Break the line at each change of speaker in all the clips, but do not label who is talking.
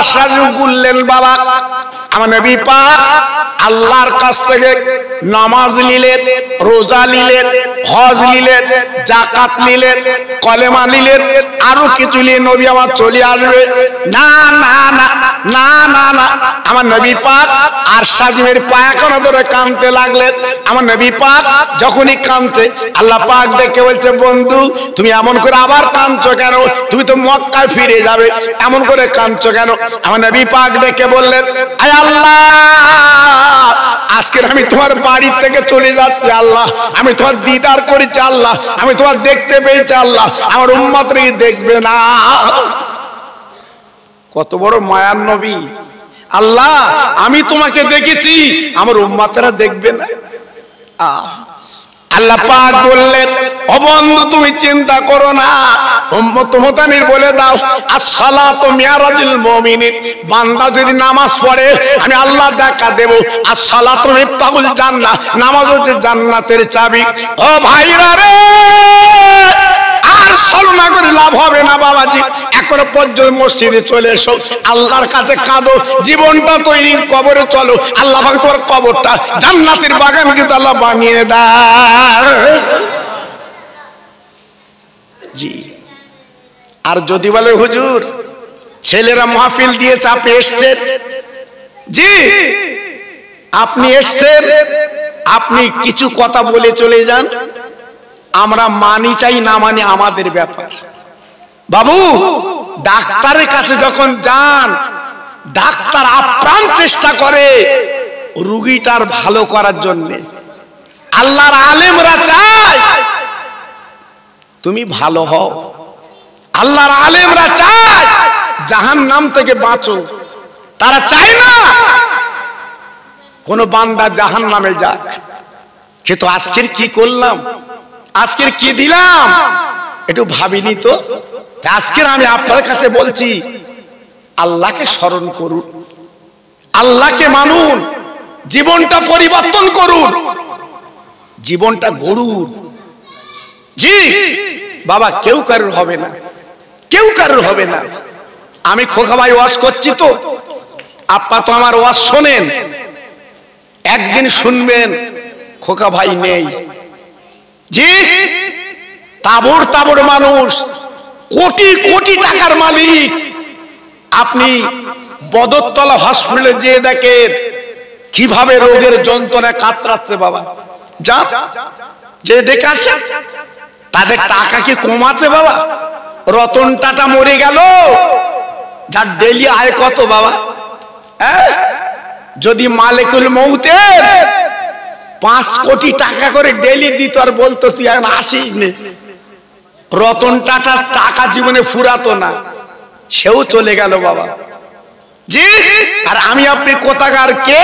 আশ্বাস গুললেন বাবা আমার নবী পাক আল্লাহর কাছ থেকে নামাজ নিলেন, রোজা নিলেন, হজ নিলেন, যাকাত নিলেন, কলেমা নিলেন, আরো কিছু নিয়ে নবী আমার চলে আসবে। না না না না না না, আমার নবী পাক আর সাজিমের পায়খানা ধরে কাঁদতে লাগলেন। আমার নবী পাক যখনই কাঁদছে আল্লাহ পাক দেখে বলছে, বন্ধু তুমি এমন করে আবার কাঁদছো কেন? তুমি তো মক্কায় ফিরে যাবে, এমন করে কাঁদছো কেন? আমার নবী পাক দেখে বললেন, আয় আল্লাহ, আজকে আমি তোমার বাড়ি থেকে চলে যাচ্ছি আল্লাহ, আমি তোমার দিদার করেছি আল্লাহ, আমি তোমার দেখতে পেয়েছি আল্লাহ, আমার উম্মতরা দেখবে না। কত বড় মায়ার নবী! আল্লাহ আমি তোমাকে দেখেছি, আমার উম্মতরা দেখবে না। আল্লাহ পাক বললেন, ও বন্ধু তুমি চিন্তা করো না, উম্মত মুতানির বলে দাও as-সালাতু মিরাজুল মুমিনিন, বান্দা যদি নামাজ পড়ে আমি আল্লাহ দেখা দেব। as-সালাতু মিফতাহুল জান্নাহ, নামাজ হচ্ছে জান্নাতের চাবি। ও ভাইরা রে, আর ছলনা করে লাভ হবে না বাবাজি, এখনো পর্যন্ত মসজিদে চলে এসো, আল্লাহর কাছে কাঁদো, জীবনটা তৈরি, কবরে চলো, আল্লাহ পাক তোমার কবরটা জান্নাতের বাগান কিন্তু আল্লাহ বানিয়ে দেয়। জি। আর যদি বলে হুজুর ছেলেরা মাহফিল দিয়ে চাপে এসছেন, জি আপনি এসছেন, আপনি কিছু কথা বলে চলে যান, আমরা মানি চাই না মানি আমাদের ব্যাপার। বাবু ডাক্তারের কাছে যখন যান, ডাক্তার আপ্রাণ চেষ্টা করে রোগীটার ভালো করার জন্য। আল্লাহর আলেমরা চায় তুমি ভালো হও, আল্লাহর আলেমরা চায় জাহান্নাম থেকে বাঁচো, তারা চায় না কোন বান্দা জাহান্নামে যাক। কিন্তু আজকের কি করলাম, আজকের কি দিলাম একটু ভাবিনি তো। আজকের আমি আপনার কাছে বলছি, আল্লাহকে স্মরণ করুন, আল্লাহকে মানুন, জীবনটা পরিবর্তন করুন, জীবনটা গড়ুন। জি বাবা, কেউ কারোর হবে না, কেউ কারোর হবে না। আমি খোকা ভাই ওয়াজ করছি তো, আপা তো আমার ওয়াজ শোনেন, একদিন শুনবেন খোকা ভাই নেই। জি তাবড় তাবড় মানুষ, কোটি কোটি টাকার মালিক, আপনি বদরতলা হসপিটালে যেয়ে দেখেন কিভাবে রোগের যন্ত্রণায় কাতরাচ্ছে। বাবা যা যে দেখে আসেন, তাদের টাকা কি কম আছে বাবা? রতন টাটা মরে গেল, যার ডেইলি আয় কত বাবা? যদি মালিকুল মউতের 5 কোটি টাকা করে ডেইলি দিত আর বলতো তুই এখন আসিস নে, রতন টাটার টাকা জীবনে ফুরাতো না, সেও চলে গেল বাবা। জি আর আমি আপনি কোথাকার কে?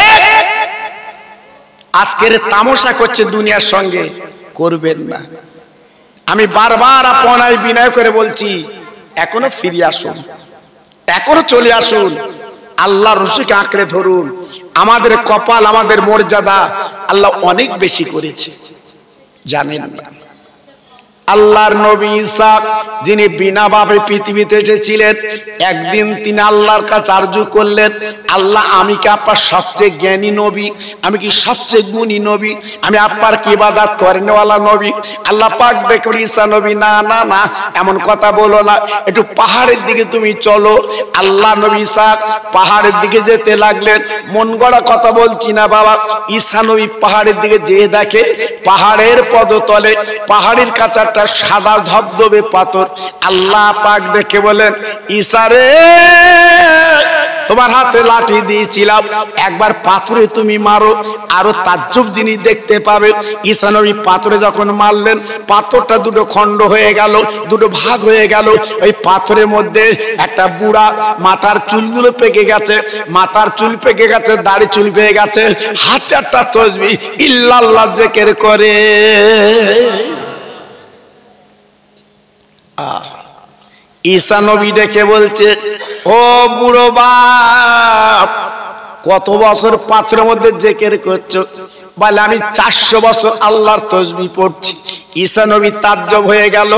আজকের তামাশা করছে দুনিয়ার সঙ্গে, করবেন না। আমি বারবার আপনায় বিনয় করে বলছি, এখনো ফিরে আসুন, এখনো চলে আসুন, আল্লাহর রশিকে আঁকড়ে ধরুন। আমাদের কপাল, আমাদের মর্যাদা আল্লাহ অনেক বেশি করেছে, জানেন না? আল্লাহর নবী ঈসা যিনি বিনা বাপে পৃথিবীতে এসেছিলেন, একদিন তিনি আল্লাহর কাছে আরজু করলেন, আল্লাহ আমি কি আপনার সবচেয়ে জ্ঞানী নবী, আমি কি সবচেয়ে গুণী নবী, আমি আপনার কি ইবাদত করেনওয়ালা নবী? আল্লাহ পাক দেখুন ঈসা নবী, না না না এমন কথা বলো না, একটু পাহাড়ের দিকে তুমি চলো। আল্লাহ নবী ঈসা পাহাড়ের দিকে যেতে লাগলেন। মন গড়া কথা বলছি না বাবা, ঈসা নবী পাহাড়ের দিকে যেয়ে দেখে পাহাড়ের পদতলে, পাহাড়ের কাছে সাদা ধবধবে পাথর। আল্লাহ পাক দেখে বলেন, ঈসা রে তোমার হাতে লাঠি দিয়েছিলাম, একবার পাথরে তুমি মারো। আরো তাজ্জব জিনিস দেখতে পাবে, ঈসা নবী পাথরে যখন মারলেন, পাথরটা দুটো খণ্ড হয়ে গেল, দুটো ভাগ হয়ে গেল। ওই পাথরের মধ্যে একটা বুড়া, মাথার চুলগুলো পেকে গেছে, মাথার চুল পেকে গেছে, দাড়ি চুল পেকে গেছে, হাতে একটা তসবিহ ইল্লাল্লাহ জিকির করে। ঈসা নবী দেখে বলছে, ও বুড়ো বাপ, কত বছর পাথরের মধ্যে জিকির করছো? বলে আমি 400 বছর আল্লাহর তসবিহ পড়ছি। ঈসা নবী তাজ্জব হয়ে গেল,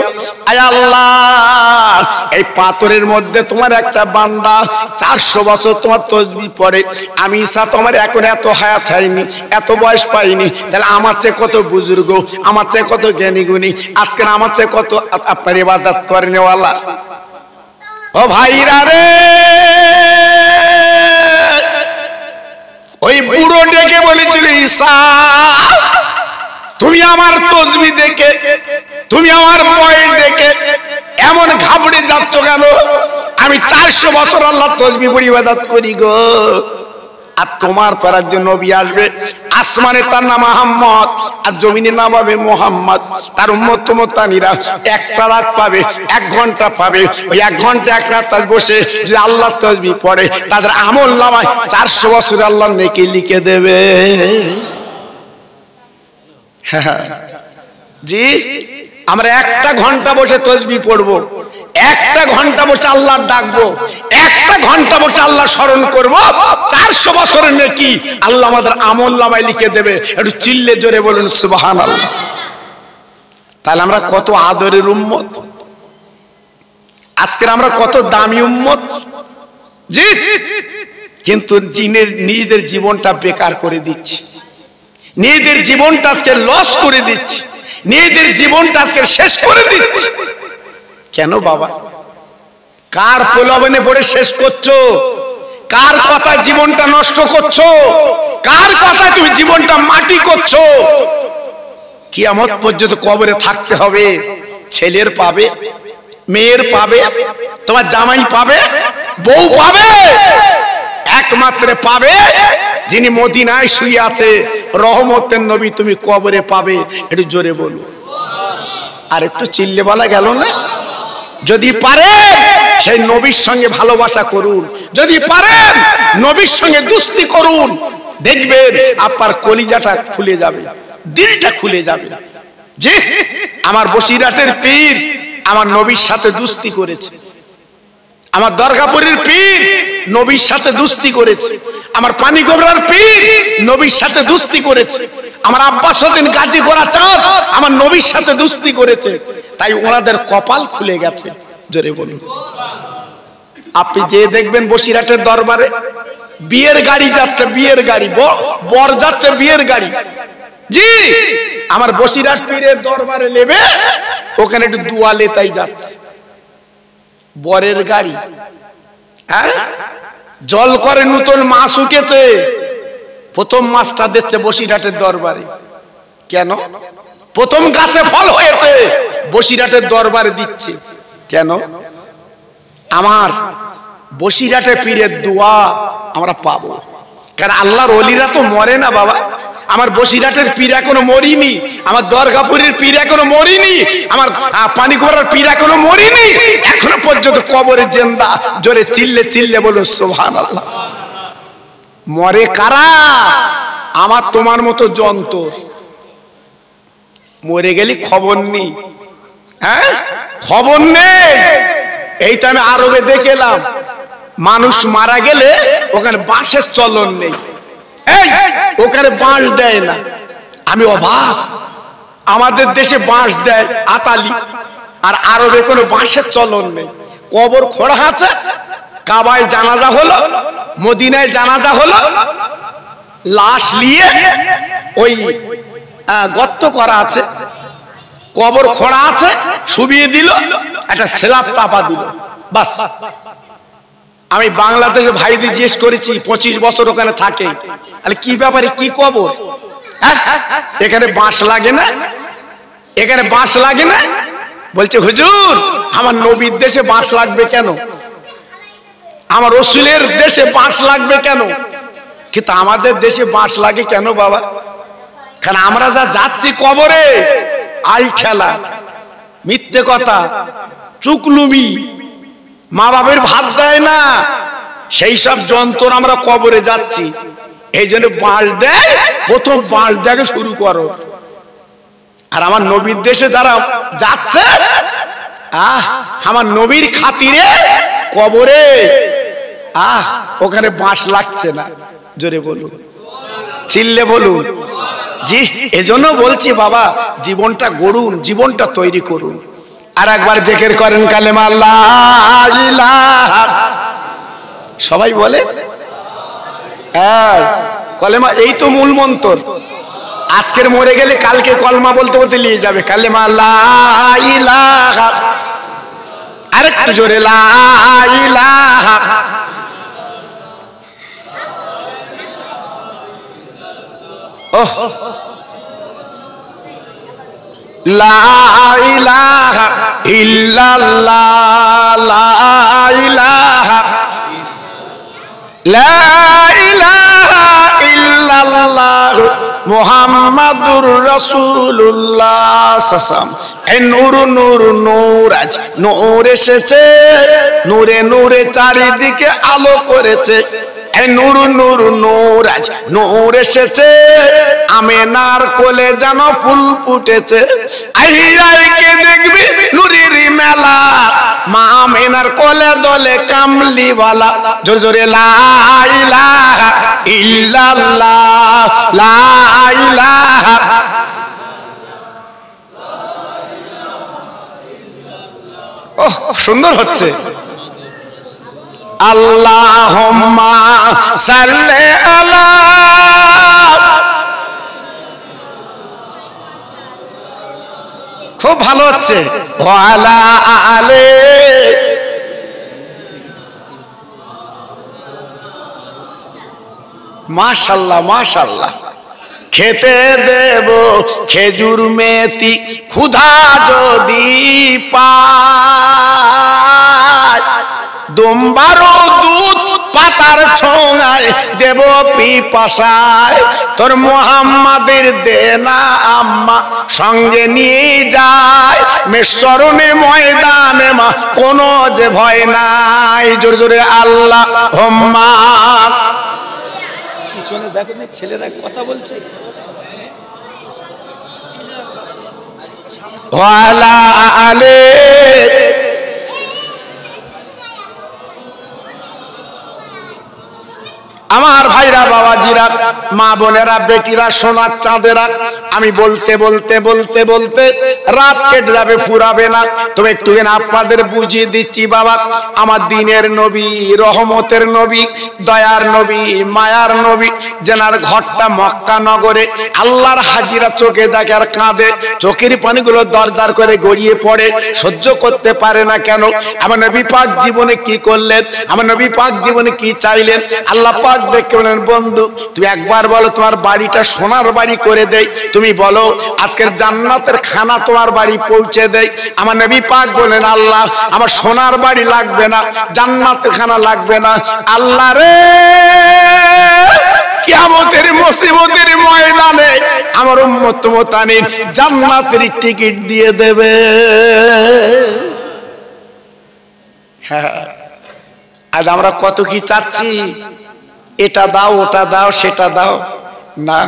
আয় আল্লাহ, এই পাথরের মধ্যে তোমার একটা বান্দা 400 বছর তোমার তাসবিহ পড়ে, আমি ঈসা তোমার এখন এত হায়াত হয়নি, এত বয়স পাইনি, তাহলে আমার চেয়ে কত বুজুর্গ, আমার চেয়ে কত জ্ঞানী গুণী, আজকে আমার চেয়ে কত আপনার ইবাদত করেনওয়ালা। ও ভাইরা রে, ওই বুড়ো ডেকে বলেছিল, ঈসা তুমি আমার তাসবিহ দেখে, তুমি আমার বয়স দেখে এমন ঘাবড়ে যাচ্ছ কেন? আমি 400 বছর আল্লাহ তাসবিহ পড়ে ইবাদত করি গো। আর তোমার পর একজন নবী আসবে, আসমানে তার নাম মুহাম্মদ আর জমিনে নাম হবে মুহাম্মদ, তার উম্মত উম্মতানিরা একটা রাত পাবে, 1 ঘন্টা পাবে। ওই 1 ঘন্টা 1 রাত বসে যদি আল্লাহ তাসবিহ পড়ে, তাদের আমল নামায় 400 বছর আল্লাহ নেকি লিখে দেবে। জি, আমরা 1 ঘন্টা বসে তাসবিহ পড়বো, 1 ঘন্টা বসে আল্লাহ ডাকবো, 1 ঘন্টা বসে আল্লাহ স্মরণ করবো, 400 বছরের নেকি আল্লাহ আমাদের আমল নামায় লিখে দেবে। একটু চিল্লে জোরে বলুন সুবহানাল্লাহ। তাহলে আমরা কত আদরের উম্মত, আজকের আমরা কত দামি উম্মত। জি, কিন্তু নিজেদের জীবনটা বেকার করে দিচ্ছি, নিজেদের জীবনটা আজকে লস করে দিচ্ছি, নিজেদের জীবনটা আজকে শেষ করে দিচ্ছি। কেন বাবা? কার প্রলোভনে পড়ে শেষ করছো? কার কথা জীবনটা নষ্ট করছো? কার কথা তুমি জীবনটা মাটি করছো? কিয়ামত পর্যন্ত কবরে থাকতে হবে। ছেলের পাবে, মেয়ের পাবে, তোমার জামাই পাবে, বউ পাবে, একমাত্র পাবে যিনি মদিনায় শুয়ে আছে, রহমতের নবী, তুমি কবরে পাবে। একটু জোরে বলো, আর একটু চিল্লে বলা গেল না? যদি পারেন সেই নবীর সঙ্গে ভালোবাসা করুন, যদি পারেন নবীর সঙ্গে দুস্তি করুন, দেখবেন আপনার কলিজাটা খুলে যাবে, দিলটা খুলে যাবে। যে আমার বসিরহাটের পীর আমার নবীর সাথে দুস্তি করেছে, আমার দরগাপুরের পীর নবীর সাথে দুস্তি করেছে, আমার পানিগোবরার পীর নবীর সাথে দুস্তি করেছে, আমার আব্বাসউদ্দিন গাজী গোরাচাঁদ আমার নবীর সাথে দুস্তি করেছে, তাই ওনাদের কপাল খুলে গেছে। জোরে বলুন। আপনি যে দেখবেন বসিরহাটের দরবারে বিয়ের গাড়ি যাচ্ছে, বিয়ের গাড়ি, বর যাচ্ছে বিয়ের গাড়ি। জি, আমার বসিরহাট পীরের দরবারে নেবে, ওখানে একটু দোয়া লেতাই যাচ্ছে, বরের গাড়ি। হ্যাঁ, জল করে নতুন মাছ উঠেছে, প্রথম মাছটা দিচ্ছে বসিরহাটের দরবারে। কেন? প্রথম গাছে ফল হয়েছে, বসিরহাটের দরবারে দিচ্ছে। কেন? আমার বসিরহাটের পীরের দোয়া আমরা পাবো। কারণ আল্লাহর ওলিরা তো মরে না বাবা। আমার বসিরহাটের পীর এখনো মরিনি, আমার দরগাপুরের পীর এখনো মরিনি, আমার পানিগোবরার পীর এখনো মরিনি, এখনো পর্যন্ত কবরে জিন্দা। জোরে চিল্লে চিল্লে বলো সুবহানাল্লাহ। মরে কারা? আমার তোমার মতো যন্ত্র। মরে গেলি খবর নেই। হ্যাঁ, খবর নেই। এইটা আমি আরবে দেখলাম, মানুষ মারা গেলে ওখানে বাঁশের চলন নেই, ওখানে বাঁশ দেয় না। আমি অবাক, আমাদের দেশে বাঁশ দেয় আতালি, আর আরবে কোনো বাঁশের চলন নেই। কবর খোঁড়া আছে, কাবায় জানাজা হলো, মদিনায় জানাজা হলো, লাশ নিয়ে ওই গর্ত করা আছে, কবর খোঁড়া আছে, শুবিয়ে দিল, একটা স্ল্যাব চাপা দিল, বাস। আমি বাংলাদেশে ভাইদের জিজ্ঞেস করেছি, 25 বছর ওখানে থাকে, কি ব্যাপারে, কি কবর? এখানে বাঁশ লাগে না, এখানে বাঁশ লাগে না। বলছে হুজুর, আমার নবীর দেশে বাঁশ লাগবে কেন? আমার রসুলের দেশে বাঁশ লাগবে কেন? কিন্তু আমাদের দেশে বাঁশ লাগে কেন বাবা? কারণ আমরা যা যাচ্ছি কবরে, আই খেলা, মিথ্যে কথা, চুকলুমি, মা বাবার ভাত দেয় না, সেই সব যন্ত্র আমরা কবরে যাচ্ছি। এই জন্য বাঁশ দেয়, প্রথম বাঁশ দেখে শুরু করো। আর আমার নবীর দেশে যারা যাচ্ছে, আমার নবীর খাতিরে কবরে ওখানে বাঁশ লাগছে না। জোরে বলুন, চিল্লে বলুন। জি, এজন্য বলছি বাবা, জীবনটা গড়ুন, জীবনটা তৈরি করুন। আর একবার জিকির করেন কালেমা লা ইলাহা, সবাই বলে হ্যাঁ কলেমা, এই তো মূল মন্ত্র। আজকের মরে গেলে কালকে কলমা বলতে বলতে নিয়ে যাবে কালেমা লা ইলাহা, আরেকটু জোরে লা ইলাহা। ওহ, লা ইলাহা ইল্লাল্লাহ, লা ইলাহা, লা ইলাহা ইল্লাল্লাহ মুহাম্মাদুর রাসূলুল্লাহ সাসাম। এই নূর নূর নূর, আজ নূর এসেছে, নূরে নূরে চারিদিকে আলো করেছে। এই নূর নূর নূর, আজ নূর এসেছে, আমেনার কোলে যেন ফুল ফুটেছে। আই আই কে দেখবি নূরের মেলা, মা আমেনার কোলে দোলে কামলিওয়ালা। জোরে জোরে লা ইলাহা ইল্লাল্লাহ, লা ইলাহা। ওহ, সুন্দর হচ্ছে। আল্লাহুম্মা সাল্লি আলা, খুব ভালো হচ্ছে। ওয়ালা আলে, মাশাআল্লাহ মাশাআল্লাহ। খেতে দেব খেজুর মেথি, ক্ষুধা যদি পায়, দুম্বারো দুধ পাতার ছোঁয়ায় দেব পিপাসায়। তোর মুহাম্মাদের দেনা আম্মা সঙ্গে নিয়ে যায়, মেশরণে ময়দানে মা কোনো যে ভয় নাই। জোরে জোরে আল্লাহুম্মা। পিছনে দেখো না ছেলেরা কথা বলছে। ওয়ালা আলে, আমার ভাইরা, বাবাজিরা, মা বোনেরা, বেটিরা, সোনার চাঁদেরা, আমি বলতে বলতে বলতে বলতে রাত কেটে যাবে, ফুরাবে না। তবে একটু আপনাদের বুঝিয়ে দিচ্ছি বাবা, আমার দিনের নবী, রহমতের নবী, দয়ার নবী, মায়ার নবী, যেনার ঘরটা মক্কা নগরে। আল্লাহর হাজিরা চোখে দেখে আর কাঁদে, চোখের পানিগুলো দরদর করে গড়িয়ে পড়ে, সহ্য করতে পারে না। কেন? আমার নবী পাক জীবনে কি করলেন, আমার নবী পাক জীবনে কি চাইলেন? আল্লাহ পাক দেখে বলেন, বন্ধু তুমি একবার বলো তোমার বাড়িটা সোনার বাড়ি করে দেই। তুমি বলো আজকের জান্নাতের খানা তোমার বাড়ি পৌঁছে দেই। আমার নবী পাক বলেন, আল্লাহ আমার সোনার বাড়ি লাগবে না, জান্নাতের খানা লাগবে না। আল্লাহ রে, কিয়ামতের মুসিবতের ময়দানে আমার উম্মত মুতানির জান্নাতের টিকিট দিয়ে দেবে। হ্যাঁ, আজ আমরা কত কি চাচ্ছি, এটা দাও, ওটা দাও, সেটা দাও না।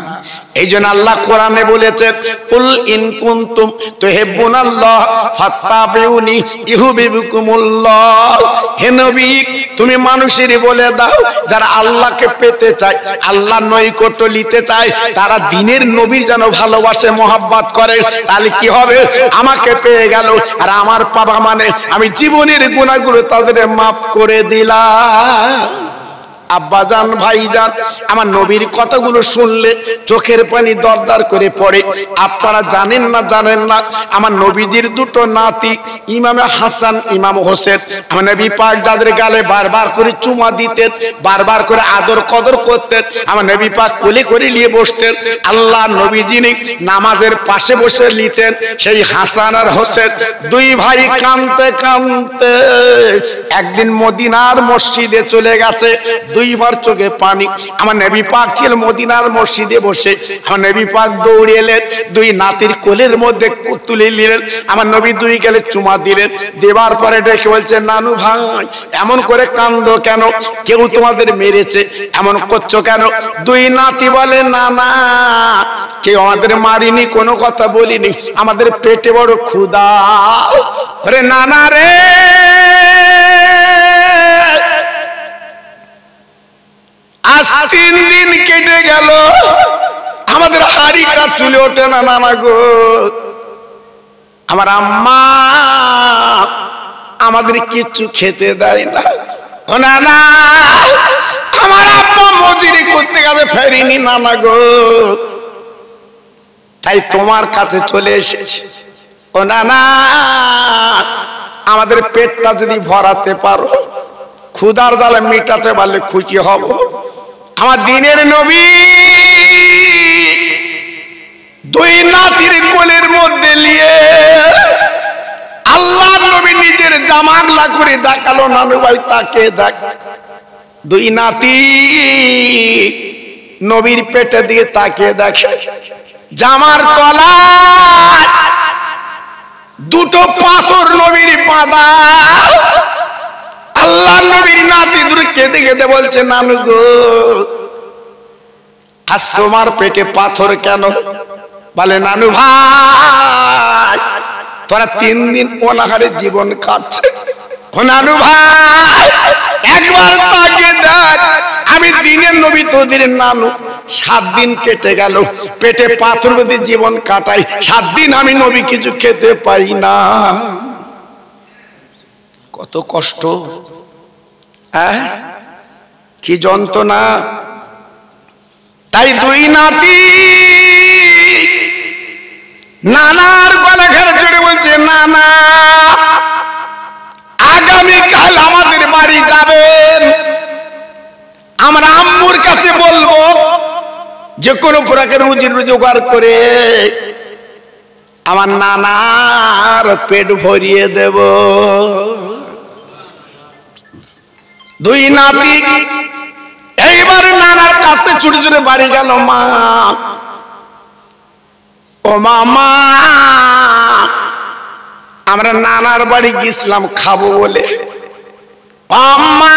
এই জন্য আল্লাহ কোরআনে বলেছেন, কুল ইন কুনতুম তুহিব্বুনাল্লাহ ফাত্তাবিউনি ইউহিব্বুকুমুল্লাহ। হে নবী, তুমি মানুষেরই বলে দাও, যারা আল্লাহকে পেতে চায়, আল্লাহর নৈকট্য নিতে চায়, তারা দিনের নবীর যেন ভালোবাসে, মহব্বত করে। তাহলে কি হবে? আমাকে পেয়ে গেল, আর আমার পাবা মানে আমি জীবনের গুনাহগুলো তাদের মাফ করে দিলাম। আব্বাজান, ভাইজান, আমার নবীর কথাগুলো শুনলে চোখের পানি দরদর করে পড়ে। আপনারা জানেন না জানেন না, আমার নবীজির দুটো নাতি, ইমামে হাসান, ইমাম হোসেন, আমার নবী পাক যাদের গালে বারবার করে চুমা দিতেন, বারবার করে আদর কদর করতেন, আমার নবী পাক কোলে করে নিয়ে বসতেন। আল্লাহ নবীজি নামাজের পাশে বসে নিতেন। সেই হাসান আর হোসেন দুই ভাই কাঁদতে কাঁদতে একদিন মদিনার মসজিদে চলে গেছে, দুইবার চোখে পানি। আমার নবী পাক ছিল মদিনার মসজিদে বসে, আমার নবী পাক দৌড়ে এলেন, দুই নাতির কোলের মধ্যে তুলে নিলেন। আমার নবী দুই গেলে চুমা দিলেন, দেবার পরে ডেকে বলছে, নানু ভাই এমন করে কান্দো কেন? কেউ তোমাদের মেরেছে, এমন করছো কেন? দুই নাতি বলে, না না, কেউ আমাদের মারিনি, কোনো কথা বলিনি, আমাদের পেটে বড় ক্ষুধা। আরে না না রে, আজ 3 দিন কেটে গেল, আমাদের হাড়িটা চুলে ওঠে না নানা গো। আমার আম্মা আমাদের কিচ্ছু খেতে দেয় না। ও নানা, আমার আব্বা মজুরি করতে গেলে ফেরিনি নানা গো, তাই তোমার কাছে চলে এসেছি। ও নানা, আমাদের পেটটা যদি ভরাতে পারো, ক্ষুধার জ্বালা মেটাতে পারলে খুশি হব। আমার দিনের নবী দুই নাতির কোলের মধ্যে নিয়ে আল্লাহ নবী নিজের জামাগলা করে দেখালো, নানু ভাই তাকে দেখ। দুই নাতি নবীর পেটে দিয়ে তাকে দেখে, জামার তলায় দুটো পাথর নবীর পাদা। আল্লাহ নবীর নাতি দূরে কেঁদে কেঁদে বলছে, নানু গো আজ তোমার পেটে পাথর কেন? বলে, নানু ভাই তোরা 3 দিন অনাহারে জীবন কাটছে। ও নানু ভাই একবার তাকে দেখ, আমি দিনের নবী তোদের নানু, 7 দিন কেটে গেল, পেটে পাথর বেঁধে জীবন কাটাই, 7 দিন আমি নবী কিছু খেতে পাই না। কত কষ্ট, হ্যাঁ, কি যন্ত্রণা। তাই দুই নাতি নানার গলা ঘেরে চড়ে বলছে, নানা আগামীকাল আমাদের বাড়ি যাবেন, আমরা আম্মুর কাছে বলবো যে কোনো প্রকার রুজির জোগাড় করে আমার নানার পেট ভরিয়ে দেব। দুই নাতি এইবার নানার কাছে ছুটে ছুটে বাড়ি গেল। মা, ও মামা, আমরা নানার বাড়ি গেছিলাম খাবো বলে। আম্মা,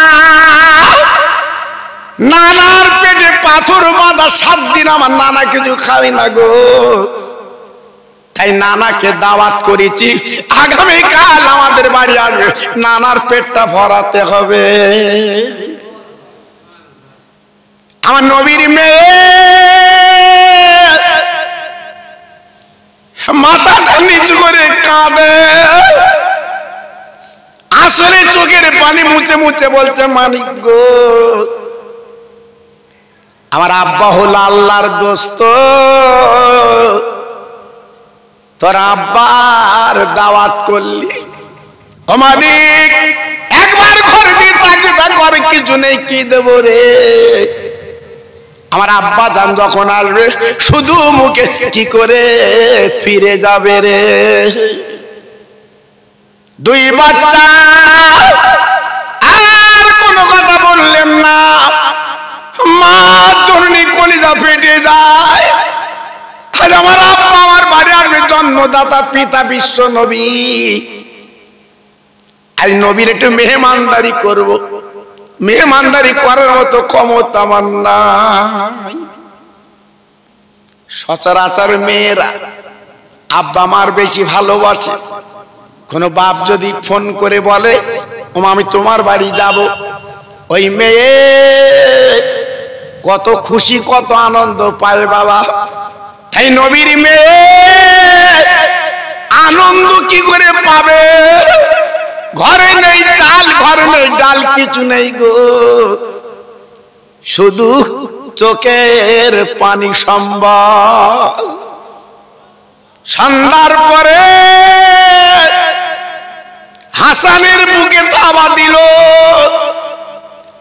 নানার পেটে পাথর বাঁধা, 7 দিন আমার নানা কিছু খাই না গো, তাই নানাকে দাওয়াত করেছি, আগামীকাল আমাদের বাড়ি আসবে, নানার পেটটা ভরাতে হবে। আমার নবীর মেয়ে মাথাটা নিচু করে কাঁদে, আসলে চোখের পানি মুছে মুছে বলছে, মানিক গো আমার আব্বা হলো আল্লাহর দোস্ত, তোর আব্বার দাওয়াত করলি, ও মানিক একবার ঘরে দিয়ে তাকে ঘরে কিছু নেই, কি দেব রে? আমার আব্বা জান যখন আসবে শুধু মুখে কি করে ফিরে যাবে রে? দুই বাচ্চা আর কোনো কথা বললেন না, মা জননী কলিজা ফেটে যায়। আজ আমার আব্বা আমার বাড়ি আসবে, জন্মদাতা পিতা বিশ্ব নবী, আজ নবীর একটু মেহমানদারি করব, মেহমানদারি করার মতো ক্ষমতা আমার নাই। সচরাচর মেয়েরা আব্বা মার বেশি ভালোবাসে। কোন বাপ যদি ফোন করে বলে, ও আমি তোমার বাড়ি যাব, ওই মেয়ে কত খুশি কত আনন্দ পায় বাবা। তাই নবীর মেয়ে আনন্দ কি করে পাবে? ঘরে নেই চাল, ঘরে নেই ডাল, কিছু নেই গো, শুধু চোখের পানি সম্বল। সন্ধ্যার পরে হাসানের বুকে থাবা দিল,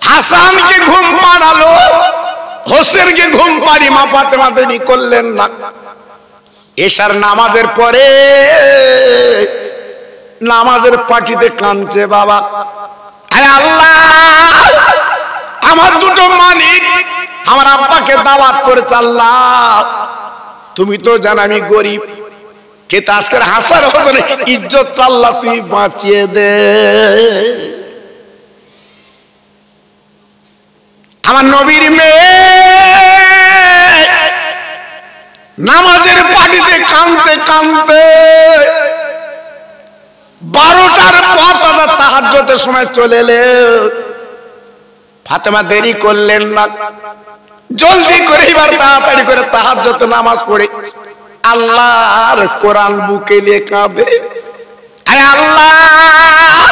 হাসানকে ঘুম পাড়ালো, হোসেনকে ঘুম পাড়ি মা ফাতেমা দেরি করলেন না। এশার নামাজের পরে নামাজের পাটিতে কাঁদছে বাবা, আরে আল্লাহ আমার দুটো মানিক আমার আব্বাকে দাওয়াত করে আল্লাহ, তুমি তো জানো আমি গরিব, কিন্তু আজকের হাসান হোসেনের ইজ্জত আল্লাহ তুই বাঁচিয়ে দে। আমার নবীর মেয়ে নামাজের পাটিতে কাঁদতে কাঁদতে 12টার পর তাদের তাহাজ্জুদের সময় চলে এলেন। ফাতেমা দেরি করলেন না, জলদি করে এবার তাড়াতাড়ি করে তাহাজ্জুদ নামাজ পড়ে আল্লাহর কোরআন বুকে নিয়ে কাঁদে, আয় আল্লাহ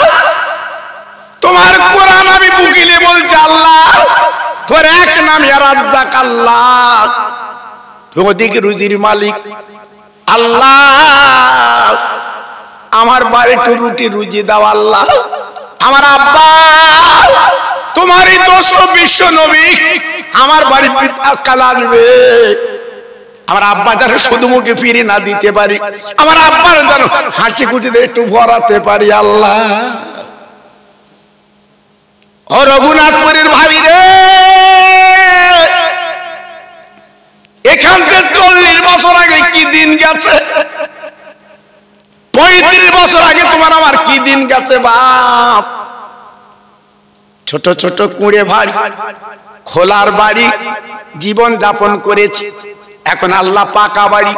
তোমার কোরআন আমি বুকে নিয়ে বলছি, আল্লাহ তোর এক নাম ইয়া রাজ্জাক, আল্লাহ ওদিকে রুজির মালিক, আল্লাহ আমার বাড়ি একটু রুটি রুজি দাও, আল্লাহ আমার আব্বা তোমারই দোস্ত বিশ্ব নবী আমার বাড়ি কাল আসবে, আমার আব্বা যেন শুধু মুখে ফিরে না দিতে পারি, আমার আব্বার যেন হাসি খুশিতে একটু ভরাতে পারি, আল্লাহ ও রঘুনাথপুরের ভাবি রে, এখান থেকে 40 বছর আগে কি দিন গেছে, 35 বছর আগে তোমার আমার কি দিন গেছে বাপ। ছোট ছোট কুঁড়ে বাড়ি, খোলার বাড়ি জীবন যাপন করেছি, এখন আল্লাহ পাকা বাড়ি,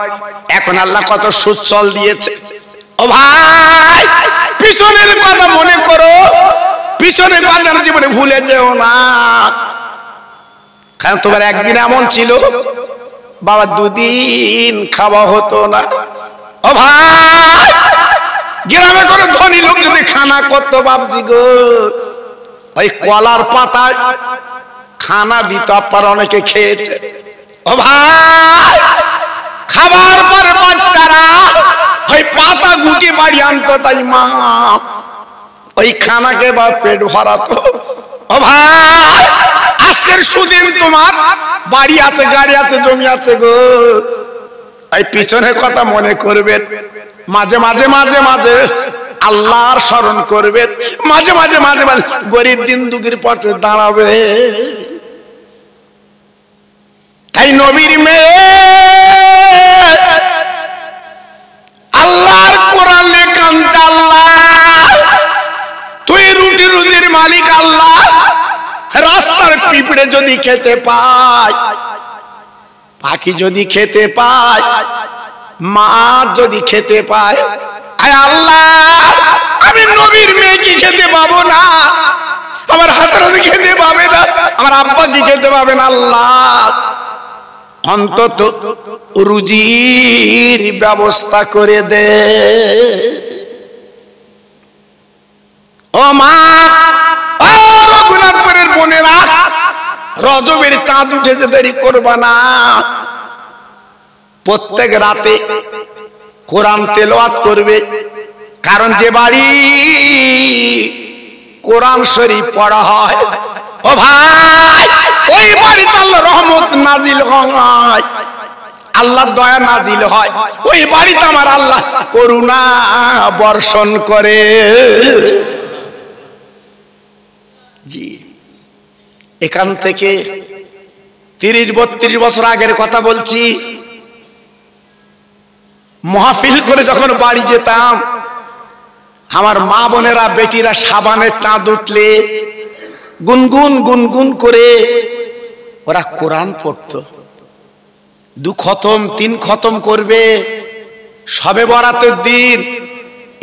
এখন আল্লাহ কত সুচ্ছল দিয়েছে। ও ভাই পিছনের কথা মনে করো, পিছনের কথা জীবনে ভুলে যেও না, কারণ তোমার একদিন এমন ছিল বাবা 2 দিন খাওয়া হতো না। ও ভাই গ্রামে কোনো ধনী লোক যদি খানা করতো বাপজি গো, ওই কলার পাতায় খানা দিত, আপনার অনেকে খেয়েছে। ও ভাই খাবার পর বাচ্চারা ওই পাতা গুটি বাড়ি আনতো, তাই মা ওই খানাকে বা পেট ভরাতো। ও ভাই আজকের সুদিন তোমার বাড়ি আছে, গাড়ি আছে, জমি আছে গো, এই পিছনের কথা মনে করবেন, মাঝে মাঝে মাঝে মাঝে আল্লাহর স্মরণ করবেন, মাঝে মাঝে মাঝে মাঝে গরিব দিন দুঃখীর পথে দাঁড়াবে। তাই নবীর মেয়ে আল্লাহর কোরআন লেখান, আল্লাহ তুই রুটি রুজির মালিক, আল্লাহ রাস্তার পিঁপড়ে যদি খেতে পায়, পাখি যদি খেতে পায়, মাছ যদি খেতে পায়, আয় আল্লাহ আমি নবীর মেয়ে কি খেতে পাবো না, আমার হাসান খেতে পাবে না, আমার আব্বা কি খেতে পাবে না, আল্লাহ অন্তত রুজির ব্যবস্থা করে দে। ও মা, ও রঘুনাথপুরের বোনেরা, রজবের চাঁদ উঠেছে, দেরি করবা না, প্রত্যেক রাতে কোরআন তেলাওয়াত করবে, কারণ যে বাড়ি কোরআন শরীফ পড়া হয় ও ভাই ওই বাড়িতে আল্লাহর রহমত নাজিল হয়, আল্লাহর দয়া নাজিল হয়, ওই বাড়িতে আমার আল্লাহ করুণা বর্ষণ করে। জি এখান থেকে 30-32 বছর আগের কথা বলছি, মাহফিল করে যখন বাড়ি যেতাম, আমার মা বোনেরা বেটিরা সাবানের চাঁদ উঠলে গুনগুন গুনগুন করে ওরা কোরআন পড়তো, 2 খতম 3 খতম করবে। শবে বরাতের দিন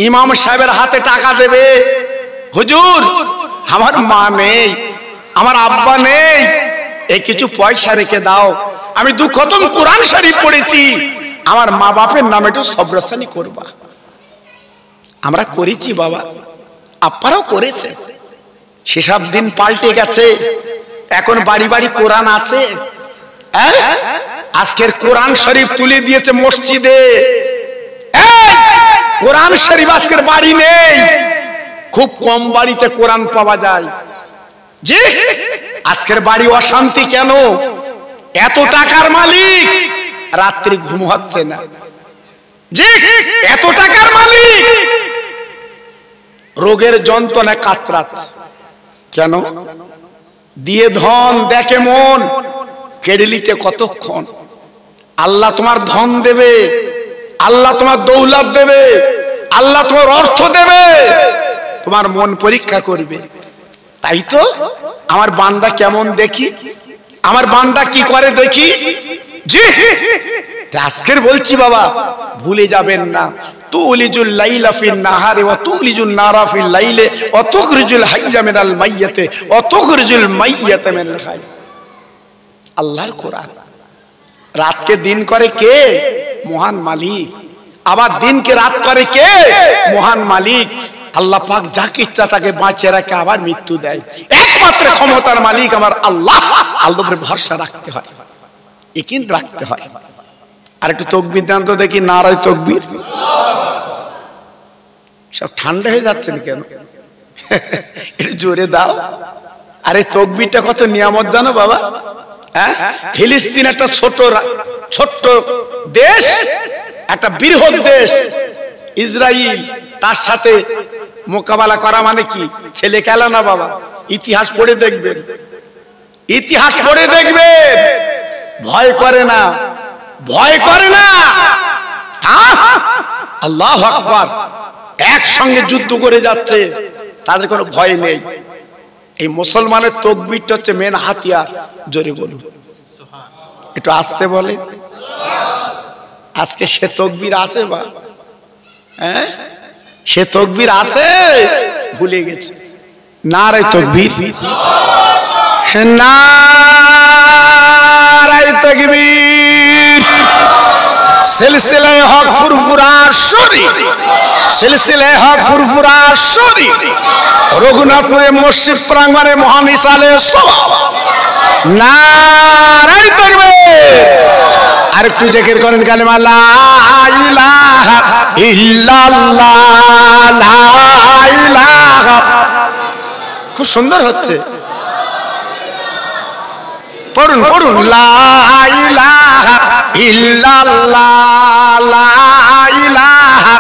ইমাম সাহেবের হাতে টাকা দেবে, হুজুর আমার মা নেই, আমার আব্বা নেই, এই কিছু পয়সা রেখে দাও, আমি 2 খতম কোরআন শরীফ পড়েছি, আমার মা বাপের নামে একটু সবরসানি করবা। আমরা করেছি বাবা, আপনারাও করেছে, সেসব দিন পাল্টে গেছে, এখন বাড়ি বাড়ি কোরআন আছে। আজকের কোরআন শরীফ তুলে দিয়েছে মসজিদে, কোরআন শরীফ আজকের বাড়ি নেই, খুব কম বাড়িতে কোরআন পাওয়া যায়। জি আজকের বাড়ি অশান্তি কেন? এত টাকার মালিক রাত্রি ঘুম হচ্ছে না, জি এত টাকার মালিক রোগের যন্ত্রণা কাতরাচ্ছে কেন? দিয়ে ধন দেখে মন, কেড়ে নিতে কতক্ষণ। আল্লাহ তোমার ধন দেবে, আল্লাহ তোমার দৌলত দেবে, আল্লাহ তোমার অর্থ দেবে, তোমার মন পরীক্ষা করবে। তাই তো আমার বান্দা কেমন দেখি, আমার বান্দা কি করে দেখি। জি আজকের বলছি বাবা, ভুলে যাবেন না, তুলিজুল লাইলা ফিন নাহারি ওয়া তুলিজুন নারা ফিল লাইলি ওয়া তুখরিজুল হাইয়া মিনাল মাইয়াতি ওয়া তুখরিজুল মাইয়াতা মিনাল হাই। আল্লাহর কোরআন। রাতকে দিন করে কে? মহান মালিক। আবার দিনকে রাত করে কে? মহান মালিক। আল্লাহ পাক যাকে ইচ্ছা তাকে বাঁচিয়ে রাখে, আবার মৃত্যু দেয়। একমাত্র ক্ষমতার মালিক আমার আল্লাহ। আল্লাহর উপরে ভরসা রাখতে হয়, ইকিন রাখতে হয়। আর একটু তাকবীর দেন তো দেখি, নারায়ে তাকবীর। সব ঠান্ডা হয়ে যাচ্ছেন কেন? একটু জোরে দাও। আরে তাকবীরটা কত নিয়ামত জানো বাবা? হ্যাঁ, ফিলিস্তিন একটা ছোট্ট দেশ, একটা বৃহৎ দেশ ইসরায়েল, তার সাথে মোকাবেলা করা মানে কি ছেলে খেলা না বাবা। ইতিহাস পড়ে দেখবেন, ইতিহাস পড়ে দেখবেন। ভয় করে না, ভয় করে না। আল্লাহু আকবার। একসঙ্গে যুদ্ধ করে যাচ্ছে, তাদের কোনো ভয় নেই। এই মুসলমানের তাকবীরটা হচ্ছে মেন হাতিয়ার। জোরে বলুন, একটু আস্তে বলে। আজকে সে তাকবীর আছে বা? হ্যাঁ, সে তাকবীর আছে, ভুলে গেছে। নারায়ে তাকবীর, নারায়ে তাকবীর। সিলসিলায়ে হক ফুরফুরা শরীফ, সিলসিলায়ে হক ফুরফুরা শরীফ, রঘুনাথপুরের মসজিদ প্রাঙ্গণে মহান ইসালে সওয়াব। নারায়ে তাকবীর। আর একটু জিকির করেন কালেমা লা ইলাহা ইল্লাল্লাহ, লা ইলাহা। খুব সুন্দর হচ্ছে, পড়ুন পড়ুন। লা ইলাহা ইল্লাল্লাহ, লা ইলাহা।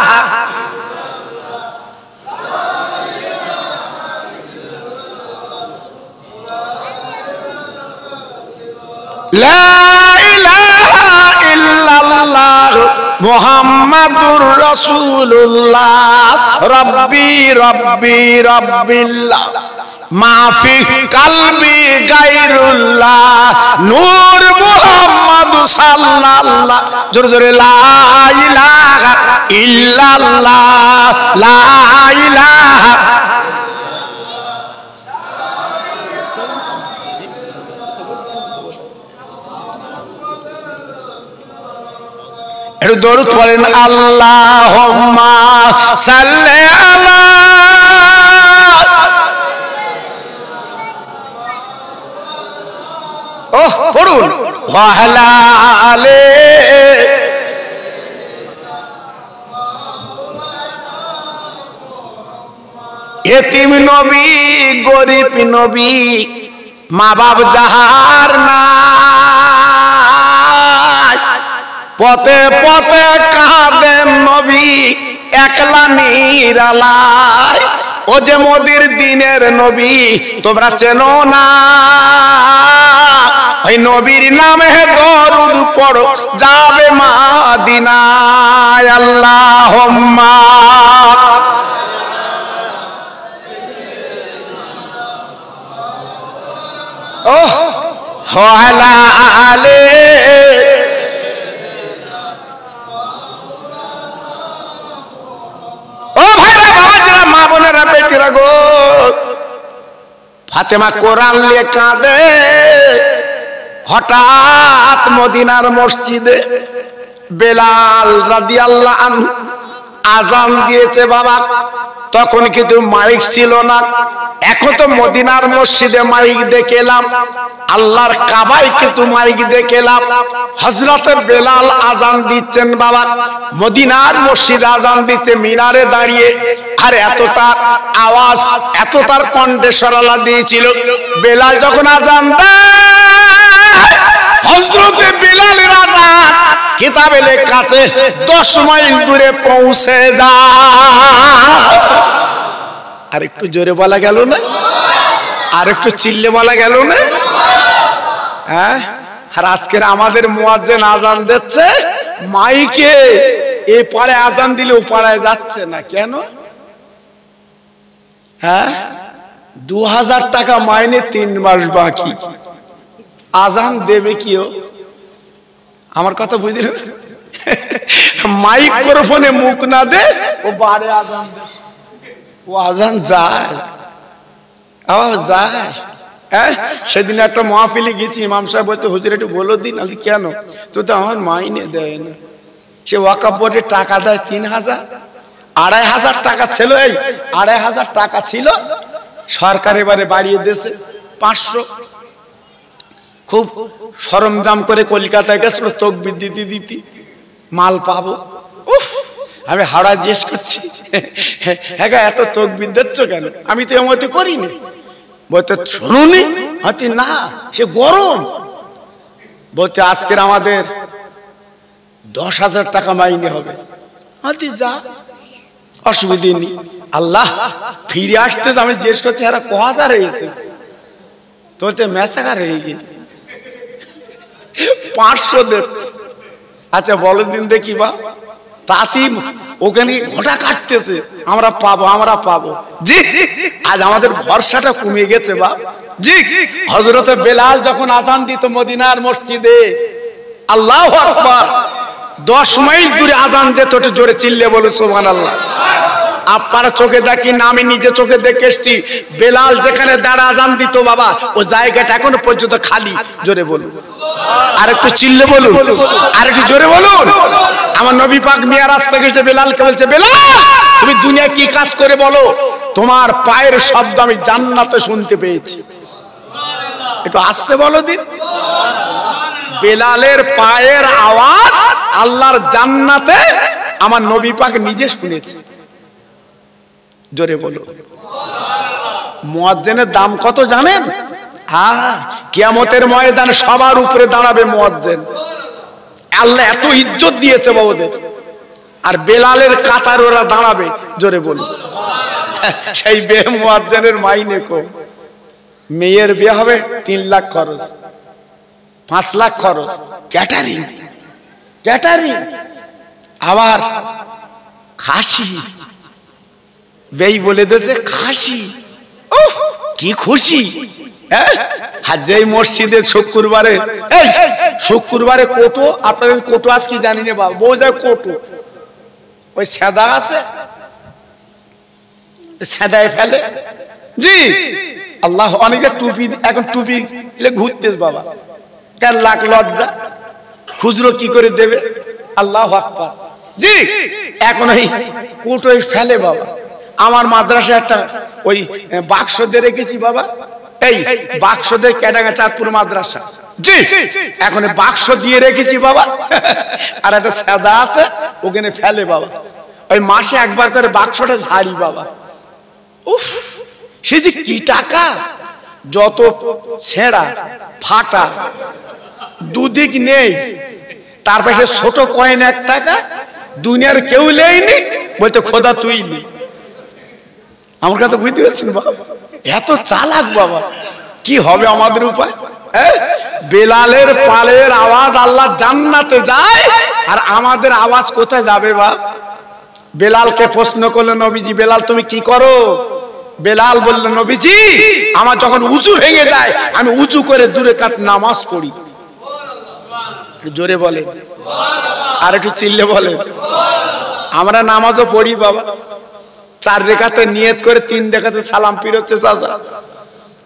লা ইলাহা ইল্লাল্লাহ মুহাম্মাদুর রাসূলুল্লাহ। রব্বি রব্বি রব্বিল্লাহ মাফি কালবি গায়রুল্লাহ, নূর মুহাম্মদ সাল্লাল্লাহ। জোরে জোরে লা ইলাহা ইল্লাল্লাহ, লা ইলাহা। একটু দরুদ পড়েন। আল্লাহুম্মা সাল্লি আলা। ওহ পড়ুন। ওয়া আলা আলে। এতিম নবী, গরিব নবী, মা বাপ যাহার নাই, পথে পথে কাঁদেন নবী একলা নিরালায়। ও যে মোদের দিনের নবী তোমরা চেনো না, ওই নবীর নামে দরুদ পড়ো যাবে মাদিনায়। আল্লাহুম্মা ওহ ওয়ালা আলে। ও ভাইরা, বাবাজিরা, মা বোনেরা, বেটিরা গো, ফাতেমা কোরআন নিয়ে কাঁদে। হঠাৎ মদিনার মসজিদে বেলাল রাদিয়াল্লাহু আনহু আজান দিয়েছে বাবা। তখন কিন্তু মাইক ছিল না। এখন তো মদিনার মসজিদে মাইক দেখলাম, আল্লাহর কাবায় কিন্তু মাইক দেখলাম। হযরতে বেলাল আজান দিচ্ছেন বাবা, মদিনার মসজিদে আজান দিচ্ছে মিনারে দাঁড়িয়ে। আর এত তার আওয়াজ, এত তার কণ্ঠে সরালা দিয়েছিল। বেলাল যখন আজান দেয়, হযরতে বেলালের আজান কিতাবে লেখা আছে 10 মাইল দূরে পৌঁছে যায়। আর একটু জোরে বলা গেল না? আর একটু চিল্লে বলা গেল না? হ্যাঁ। আর আজকের আমাদের মুয়াজ্জিন আজান দিচ্ছে মাইকে, এ পারে আজান দিলে ও পারে যাচ্ছে না কেন? হ্যাঁ, 2000 টাকা মাইনে 3 মাস বাকি, আজান দেবে কি ও? আমার কথা বুঝলেন? মাইক্রোফোনে মুখ না দে, ও বারে আজান দে। ও আজান যায়, আবার যায়। হ্যাঁ, সেদিন একটা মাহফিলে গেছি, ইমাম সাহেব বলতে হুজুর একটু বলো দিন। আমি কেন? তো আমার মাইনে দেয় না। সে ওয়াকফ বোর্ডে টাকা দেয় 3000, 2500 টাকা ছিল। এই 2500 টাকা ছিল, সরকার এবারে বাড়িয়ে দিয়েছে 500। খুব সরঞ্জাম করে কলকাতায় গেছিল তকবির দিতে দিতে, মাল পাবো। উফ, আমি হাওড়া জিজ্ঞেস করছি, হ্যাঁ এত তকবির দিচ্ছ কেন? আমি তো এমতি করিনি। বলতে শুনুনি? হাতি না, সে গরম। বলতে আজকের আমাদের 10,000 টাকা মাইনে হবে। হাতি যা, অসুবিধে নেই। আল্লাহ, ফিরে আসতে আমি জিজ্ঞেস করতে এরা কোহাজার হয়েছে, তোতে মেসাকার হয়ে গেল 500 দিচ্ছে। আচ্ছা বলো দিন দেখি বা, তাতেই ওখানে ঘোটা কাটতেছে, আমরা পাবো আমরা পাবো। জি, আজ আমাদের ভরসাটা কমে গেছে বা। জি, হযরতে বেলাল যখন আযান দিত মদিনার মসজিদে, আল্লাহু আকবার, 10 মাইল দূরে আযান যেত, একটু জোরে চিল্লে বলো সুবহানাল্লাহ। আপনারা চোখে দেখি না, আমি নিজে চোখে দেখে এসেছি। বেলাল যেখানে দাঁড়া আযান দিত বাবা, ও জায়গাটা এখনো পর্যন্ত খালি। জোরে বলুন, আর একটু চিল্লে বলুন, আর একটু জোরে বলুন। আমার নবী পাক মিরাজ থেকে এসে বেলালকে বলছে, বেলাল তুমি দুনিয়া কি কাজ করে বলো? তোমার পায়ের শব্দ আমি জান্নাতে শুনতে পেয়েছি। একটু আস্তে বলো দিন। বেলালের পায়ের আওয়াজ আল্লাহর জান্নাতে আমার নবী পাক নিজে শুনেছে। জোরে বলো। মুয়াজ্জিনের দাম কত জানেন? কিয়ামতের ময়দানে সবার উপরে দাঁড়াবে মুয়াজ্জিন। আল্লাহ এত ইজ্জত দিয়েছে বাবুদের। আর বেলালের কাতার ওরা দাঁড়াবে। জোরে বলুন। সেই মুয়াজ্জিনের মাইনে কম। মেয়ের বিয়ে হবে 3 লাখ খরচ, 5 লাখ খরচ, ক্যাটারিং ক্যাটারিং, আবার খাসি। বেই বলে দিয়েছে খাসি। উফ, কি খুশি। হ্যাঁ, আর যেই মসজিদে শুক্রবারে, এই শুক্রবারে কোটো, আপনাদের কোটো আজ কি জানি না বাবা, বউ যায় কোটো, ওই সাদা আছে, সাদায় ফেলে। জি, আল্লাহ, অনেকে টুপি, এখন টুপি ঘুরতেছ বাবা, 1.5 লাখ লজ্জা, খুচরো কি করে দেবে? আল্লাহু আকবার। জি, এখন ওই কোটোই ফেলে বাবা। আমার মাদ্রাসায় একটা ওই বাক্স দিয়ে রেখেছি বাবা, এই বাক্স দিয়ে ক্যাডাঙ্গা চাঁদপুর মাদ্রাসা। জি, এখন বাক্স দিয়ে রেখেছি বাবা, আর একটা সাদা আছে ওখানে ফেলে বাবা। ওই মাসে একবার করে বাক্সটা ঝাড়ি বাবা। উফ, সে যে কি টাকা, যত ছেঁড়া ফাটা, দুদিক নেই। তার পাশে ছোট কয়েন 1 টাকা, দুনিয়ার কেউ নেয়নি, বলতে খোদা তুই নি। আমার কথা বুঝতে পারছেন বাবা? এত চালাক বাবা। কি হবে আমাদের উপায়? বেলালের পালের আওয়াজ আল্লাহ জান্নাতে যায়, আর আমাদের আওয়াজ কোথায় যাবে বাপ? বেলালকে প্রশ্ন করলো নবীজি, বেলাল তুমি কি করো? বেলাল বলল, নবীজি আমার যখন উজু ভেঙে যায় আমি উজু করে দূরে কাট নামাজ পড়ি। জোরে বলে, আর একটু চিল্লে বলে। আমরা নামাজও পড়ি বাবা, 4 রেখাতে নিয়ত করে 3 রেখাতে সালাম ফিরোচ্ছে চাচা,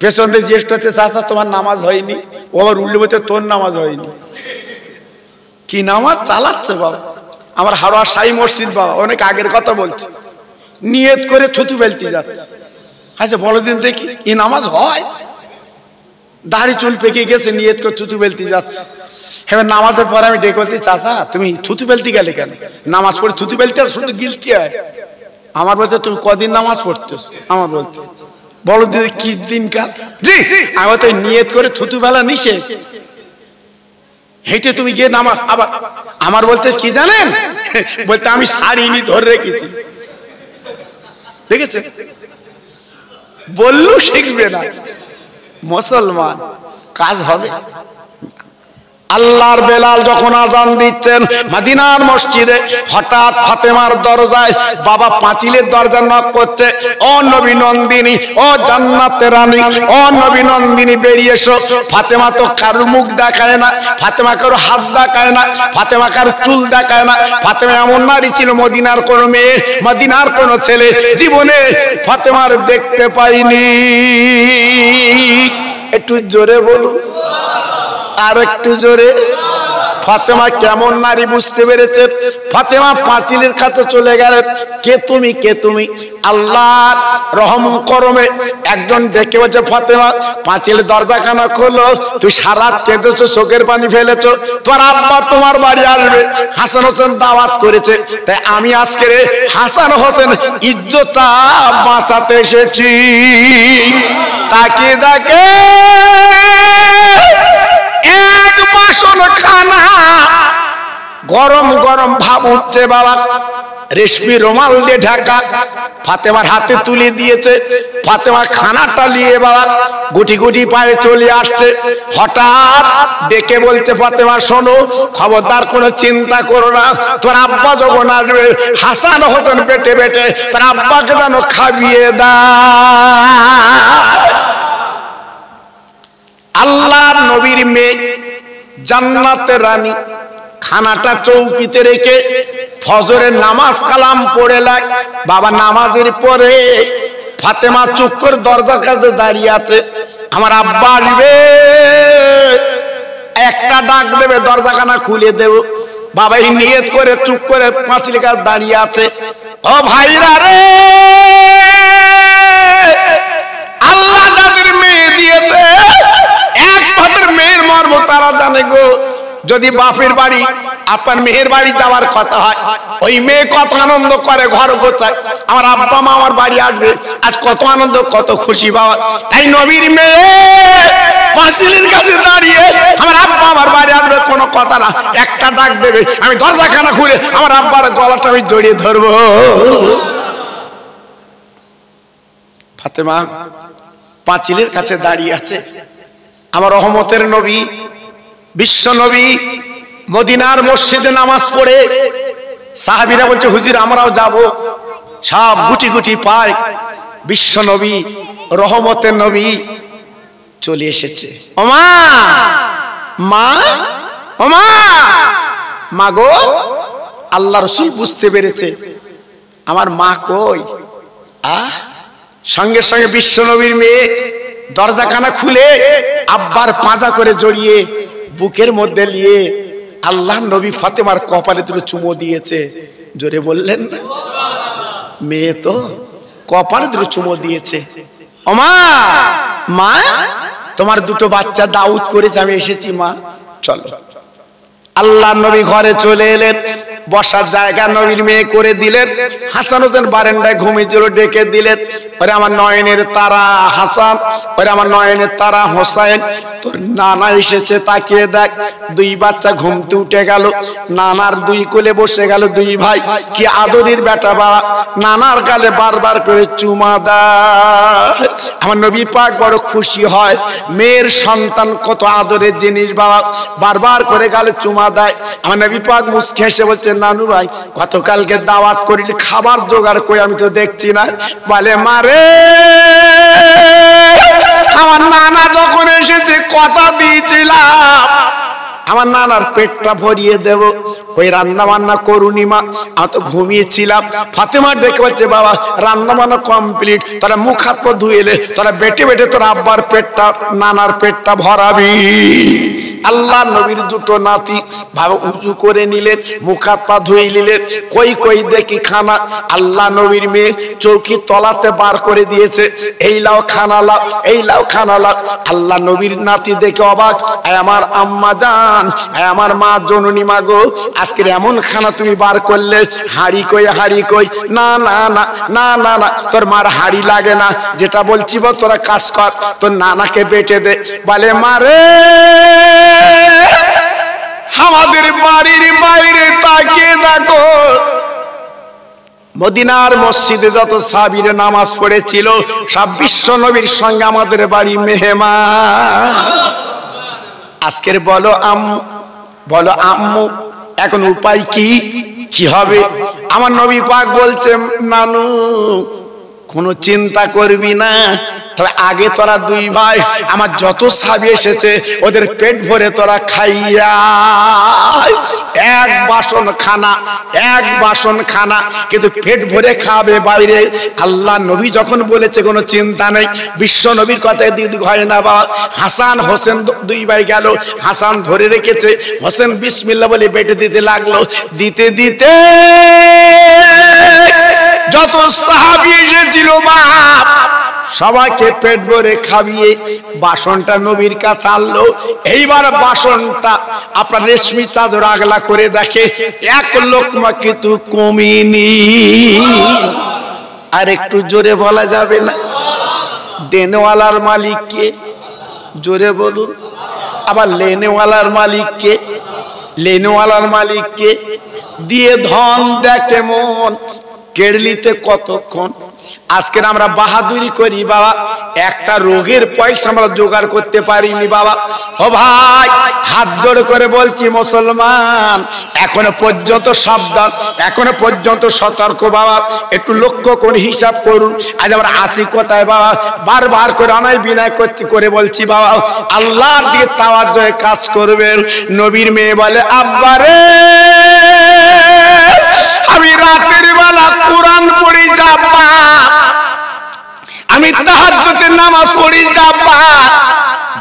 পেছন দিয়ে জ্যেষ্ঠ হচ্ছে চাচা তোমার নামাজ হয়নি, ও আবার উল্লে বলছে তোর নামাজ হয়নি। কি নামাজ চালাচ্ছে বাবা। আমার হাওড়া শাহী মসজিদ বাবা, অনেক আগের কথা বলছি, নিয়ত করে থুতু ফেলতে যাচ্ছে। আচ্ছা বলো দিন দেখি, এই নামাজ হয়? দাড়ি চুল পেকে গেছে, নিয়ত করে থুতু ফেলতে যাচ্ছে। এবার নামাজের পরে আমি ডেকে বলছি, চাচা তুমি থুতু ফেলতে গেলে কেন? নামাজ পড়ে থুতু ফেলতে শুধু গিলতে হয়। আমার বলতে তুমি কদিন নামাজ পড়তেছ? আমার বলতে বলো দিদি কি দিনকাল? জি, আমি তো নিয়ত করে থুতু ফেলা নিষেধ, হেঁটে তুমি গিয়ে নামা। আবার আমার বলতে কি জানেন, বলতে আমি সারিনি ধরে রেখেছি। দেখেছে, বললেও শিখবে না। মুসলমান কাজ হবে। আল্লাহর বেলাল যখন আযান দিচ্ছেন মদিনার মসজিদে, হঠাৎ ফাতেমার দরজায় বাবা পাঁচিলের দরজা নক করছে। ও নবী নন্দিনী, ও জান্নাতের রানী, ও নবী নন্দিনী বেরিয়ে এসো। ফাতেমা তো কারো মুখ দেখায় না, ফাতেমা কারো হাত দেখায় না, ফাতেমা কারো চুল দেখায় না। ফাতেমা এমন নারী ছিল, মদিনার কোন মেয়ে, মদিনার কোন ছেলে জীবনে ফাতেমার দেখতে পাইনি। একটু জোরে বলুন, আর একটু জোরে। ফাতেমা কেমন নারী বুঝতে পেরেছে। ফাতেমা পাঁচিলের কাছে চলে গেলেন। কে তুমি, কে তুমি? আল্লাহ রহম করমে একজন ডেকে বলছে, ফাতেমা পাঁচিলের দরজাখানা খোলো, তুই সারা কেঁদেছো, চোখের পানি ফেলেছো, তোমার আব্বা তোমার বাড়ি আসবে, হাসান হোসেন দাওয়াত করেছে, তাই আমি আজকে হাসান হোসেন ইজ্জতটা বাঁচাতে এসেছি। তাকে দেখে এক বাসন খানা গরম গরম ভাব উঠছে বাবা, রেশমি রুমাল দিয়ে ঢাকা, ফাতেমার হাতে তুলে দিয়েছে। ফাতেমা খানাটা নিয়ে বাবা গুটি গুটি পায়ে চলে আসছে। হঠাৎ ডেকে বলছে, ফাতেমা শোনো, খবরদার কোনো চিন্তা করো না, তোর আব্বা যখন আসবে হাসান হোসেন পেটে পেটে তোর আব্বাকে যেন খাইয়ে দেয়। আল্লাহর নবীর মেয়ে, জান্নাতের রানী, খানাটা চৌকিতে রেখে ফজরের নামাজ কালাম পড়ে লাগ বাবা। নামাজের পরে ফাতেমা চুপ করে দরজার কাছে দাঁড়িয়ে আছে। আমার আব্বা আসবে, একটা ডাক দেবে, দরজাখানা খুলে দেব। বাবা এই নিয়ত করে চুপ করে পাঁচিলের কাছে দাঁড়িয়ে আছে। ও ভাইরা রে, আল্লাহ যাদের মেয়ে দিয়েছে একমাত্র মেয়ের মর্ম তারা জানে গো। যদি বাপের বাড়ি আপনার মেয়ের বাড়ি যাওয়ার কথা হয়, ওই মেয়ে কত আনন্দ করে, ঘর গোছায়, আমার আব্বা মা আমার বাড়ি আসবে, আজ কত আনন্দ, কত খুশি বাবা। তাই নবীর মেয়ে পাঁচিলের কাছে দাঁড়িয়ে আমার আব্বা আমার বাড়ি আসবে কোনো কথা না, একটা ডাক দেবে, আমি দরজাখানা খুলে আমার আব্বার গলাটা আমি জড়িয়ে ধরবো। ফাতেমা পাঁচিলের কাছে দাঁড়িয়ে আছে। আমার রহমতের নবী, বিশ্ব নবী মদিনার মসজিদে নামাজ পড়ে সাহাবীরা বলছে, হুজুর আমরাও যাব। সব গুটি গুটি পায় বিশ্ব নবী, রহমতের নবী চলে এসেছে। ওমা মা, ওমা মা গো, আল্লাহ রাসূল বুঝতে পেরেছে আমার মা কই। সঙ্গে সঙ্গে বিশ্ব নবীর মেয়ে দরজাখানা খুলে আব্বার পাঁজা করে জড়িয়ে বুকের মধ্যে নিয়ে আল্লাহ নবী ফাতেমার কপালে দুটো চুমো দিয়েছে। জোরে বললেন না? মেয়ে তো কপালে দুটো চুমো দিয়েছে। ওমা মা, তোমার দুটো বাচ্চা দাউদ করেছে, আমি এসেছি মা, চলো। আল্লাহ নবী ঘরে চলে এলেন, বসার জায়গা নবীর মেয়ে করে দিলেন। হাসান হোসেন বারান্দায় ঘুমিয়েছিল, ডেকে দিলেন, ওরে আমার নয়নের তারা হাসান, ওরে আমার নয়নের তারা হোসেন, তোর নানা এসেছে, তাকিয়ে দেখ। দুই বাচ্চা ঘুমতে উঠে গেল, নানার দুই কোলে বসে গেল দুই ভাই, কি আদরের বেটা বাবা, নানার গালে বারবার করে চুমা দেয়। আমার নবী পাক বড় খুশি হয়, মেয়ের সন্তান কত আদরের জিনিস বাবা, বারবার করে গালে চুমা দেয়। আমার নবী পাক মুস্কি হেসে বলছে, নানু ভাই গতকালকে দাওয়াত করিলে খাবার জোগাড় কই আমি তো দেখছি না। বলে মারে, আমার নানা যখন এসেছে কথা দিয়েছিলাম আমার নানার পেটটা ভরিয়ে দেব, ওই রান্না বান্না করুনি মা, আমি তো ঘুমিয়েছিলাম। ফাতেমা ডেকে বলছে, বাবা রান্না বান্না কমপ্লিট, তোরা মুখ হাত পা ধুয়েলে, তোরা বেটে বেটে তোর আব্বার পেটটা, নানার পেটটা ভরাবি। আল্লাহ নবীর দুটো নাতি ভাবে উঁচু করে নিলেন, মুখ হাত পা ধুয়ে নিলেন, কই কই দেখি খানা। আল্লাহ নবীর মেয়ে চৌকি তলাতে বার করে দিয়েছে, এই লাও খানা লাও, এই লাও খানা লাও। আল্লাহ নবীর নাতি দেখে অবাক, আমার আম্মা জান, আমার মা জননী মা গো, আজকের এমন খানা তুমি বার করলে, হাড়ি কই, হাড়ি কই। না না না না না না, তোর মার হাড়ি লাগে না, যেটা বলছি বল, তোরা কাজ কর, তোর নানাকে বেটে দে। বলে মারে, আমাদের বাড়ির বাইরে তাকিয়ে দেখো, মদিনার মসজিদে যত সাহাবীরা নামাজ পড়েছিল সব বিশ্ব নবীর সঙ্গে আমাদের বাড়ি মেহমান। আজকের বলো আম্মু, বলো আম্মু, এখন উপায় কি, কি হবে? আমার নবী পাক বলছে, নানু কোনো চিন্তা করবি না। তবে আগে তোরা দুই ভাই আমার যত সাহাবী এসেছে ওদের পেট ভরে তোরা খাইয়া, এক বাসন খানা কিন্তু পেট ভরে খাবে বাইরে। আল্লাহ নবী যখন বলেছে কোনো চিন্তা নেই, বিশ্ব নবীর কথায় দিদি হয় না বাবা। হাসান হোসেন দুই ভাই গেল, হাসান ধরে রেখেছে, হোসেন বিসমিল্লাহ বলে বেটে দিতে লাগলো। দিতে দিতে যত সাহাবী এসেছিল বাপ সবাইকে পেট ভরে খাবিয়ে বাসনটা নবীর কাছে আনলো। এইবার বাসনটা আপনার রেশমি চাদর আগলা করে দেখে এক লোকমা কিন্তু কমিনি। আর একটু জোরে বলা যাবে না? দেনওয়ালার মালিক কে? জোরে বলুন। আবার লেনেওয়ালার মালিক কে? লেনেওয়ালার মালিক কে? দিয়ে ধন দেখে মন, কেড়লিতে কতক্ষণ। আজকে আমরা বাহাদুরি করি বাবা, একটা রোগের পয়সা আমরা জোগাড় করতে পারিনি বাবা। ও ভাই, হাত জোড় করে বলছি মুসলমান, এখনো পর্যন্ত সাবধান, এখনো পর্যন্ত সতর্ক বাবা। একটু লক্ষ্য করে হিসাব করুন। আজ আমরা আছি কোথায় বাবা? বারবার করে অনায় বিনয় করে বলছি বাবা, আল্লাহর দিকে তাওয়াজ্জুহে কাজ করবেন। নবীর মেয়ে বলে, আব্বারে আমি রাতের বেলা কোরআন পড়ি যাবা, আমি তাহাজ্জুদের নামাজ পড়ি যাবা।